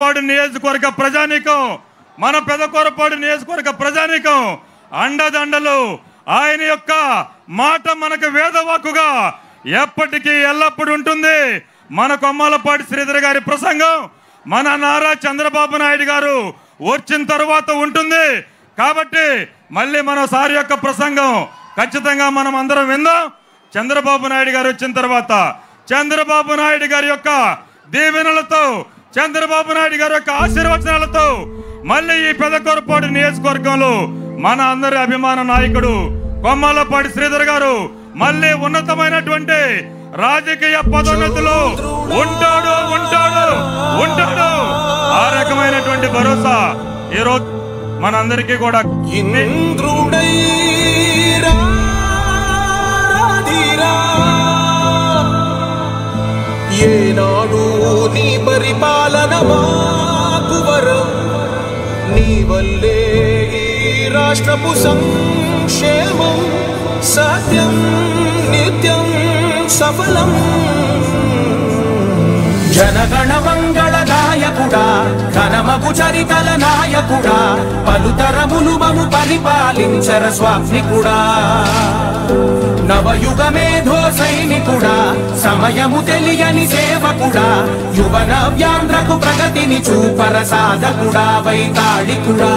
పాడు నియోజకవర్గ ప్రజానీకం మన పెదకూరపాడు నియోజకవర్గ ప్రజానీకం అండదండలు ఆయన యొక్క మాట మనకు వేదవాక్కుగా ఎప్పటికీ ఎల్లప్పుడూ ఉంటుంది. మన కొమ్మాలపాటి శ్రీధర్ గారి ప్రసంగం మన నారా చంద్రబాబు నాయుడు గారు వచ్చిన తర్వాత ఉంటుంది. కాబట్టి మళ్ళీ మన సార్ యొక్క ప్రసంగం ఖచ్చితంగా మనం అందరం విందాం. చంద్రబాబు నాయుడు గారు వచ్చిన తర్వాత చంద్రబాబు నాయుడు గారి యొక్క దీవెనలతో చంద్రబాబు నాయుడు గారి యొక్క ఆశీర్వచనాలతో మళ్ళీ ఈ పెదకూరపాడు నియోజకవర్గంలో మన అందరి అభిమాన నాయకుడు కొమ్మాలపాటి శ్రీధర్ గారు మళ్ళీ ఉన్నతమైనటువంటి రాజకీయ పదోన్నతిలో ఉంటాడు ఉంటాడు ఉంటాడు ఆ రకమైనటువంటి భరోసా ఈరోజు మనందరికీ కూడా ఏనాడు నీ పరిపాలన మాకు వరం, నీ వల్లే ఈ రాష్ట్రపు సంక్షేమం సత్యం నిత్యం సఫలం. జనగణ మంగళ నాయకుడా, ఘనమగు చరితల నాయకుడా, పలుతరములు మము పరిపాలించర స్వామికుడా, నవయుగ మేధో సైనికుడా, సమయము తెలియని సేవకుడా, యువన వ్యాంధ్రకు ప్రగతిని చూపర సాధకుడా, వైతాళికుడా.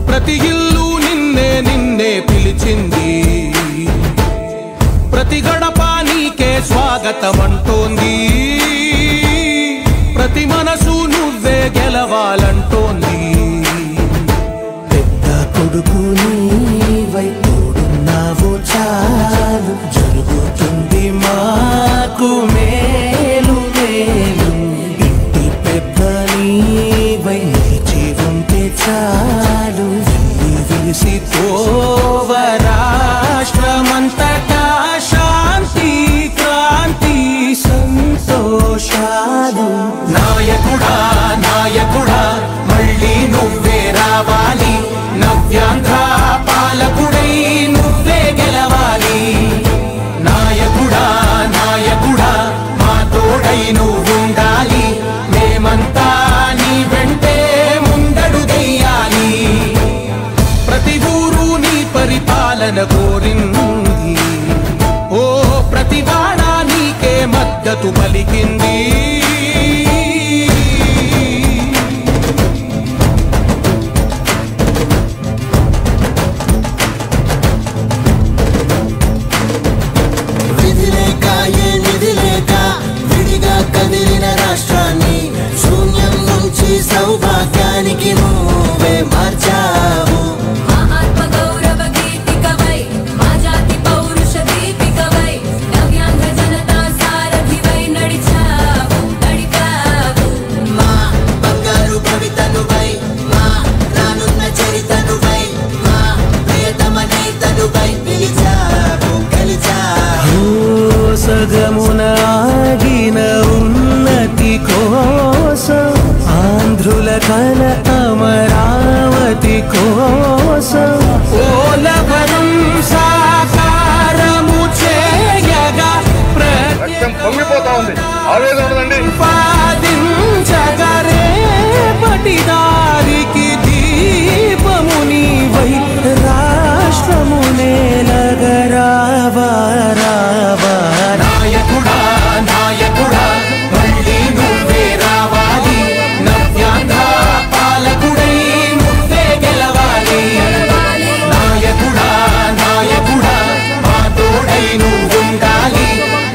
ప్రతి ఇల్లు నిన్నే నిన్నే పిలిచింది, ప్రతి గడప నీకే స్వాగతం అంటోంది, ప్రతి మనసు నువ్వే గెలవాలంటోంది. పెద్ద కొడుకు నీవై తోడున్నావు చాలు, జరుగుతుంది మాకు మేలు మేలు. ఇంటి పెద్ద నీవై నిలిచి ఉంటే చాలు, విలిసి తోవ రాష్ట్రమంతటా శాంతి క్రాంతి సంతోషాలు. నాయకుడా నాయకుడా మళ్ళీ నువ్వే రావాలి, నవ్యాంధ్ర పాలకుడై నువ్వే గెలవాలి. నాయకుడా నాయకుడా మా తోడై నువ్వుండాలి, మేమంతా నీ వెంటే ముందడుగెయ్యాలి. ప్రతి ఊరు నీ పరిపాలన కోరింది, ఓ ప్రతివాడ నీకే మద్దతు పలికింది. విధిలేక ఏ నిధిలేక విడిగా కదిలిన రాష్ట్రాన్ని శూన్యం నుంచి సౌభాగ్యానికి నువ్వే మార్చావు. సగమునాగిన ఉన్నతి కోసం ఆంధ్రుల కల అమరావతి కోసం ఓలవరం సాకారము చేయగా పొంగిపోతా ఉంది. ఆవేదన ఉందండి. పాదించగరే పటిదారికి దీపము నీవై రాష్ట్రము నేలగరావా రావా. నాయకుడా నాయకుడా మళ్ళీ నువ్వే రావాలి, నవ్యాంధ్ర పాలకుడై నువ్వే గెలవాలి. నాయకుడా నాయకుడా మా తోడై నువ్వుండాలి,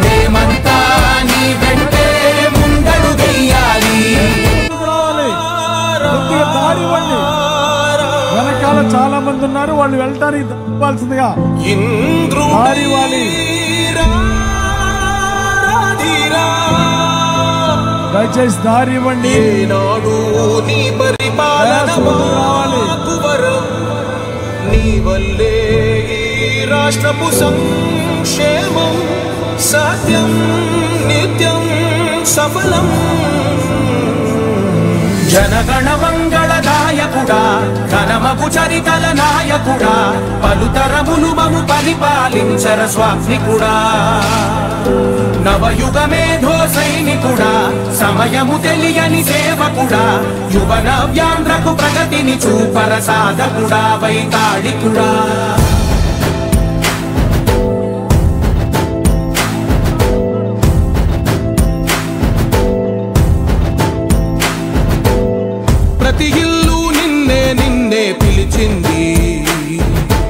మేమంతా నీ వెంటే ముందడుగెయ్యాలి. వెనకాల చాలా మంది ఉన్నారు, వాళ్ళు వెళ్ళటానికి తప్పాల్సిందిగా దయచేసి దారి ఇవ్వండి. ఏనాడు నీ పరిపాలన మాకు వరం, నీ వల్లే ఈ రాష్ట్రపు సంక్షేమం సత్యం నిత్యం సఫలం. జనగణ మంగళ నాయకుడా, సాధకుడా ఘనమగు చరితల నాయకుడా పలుతరములు మము పరిపాలించర స్వామికుడా నవయుగ మేధో సైనికుడా సమయము తెలియని సేవకుడా యువ నవ్యాంధ్రకు ప్రగతిని చూపర సాధకుడా వైతాళికుడా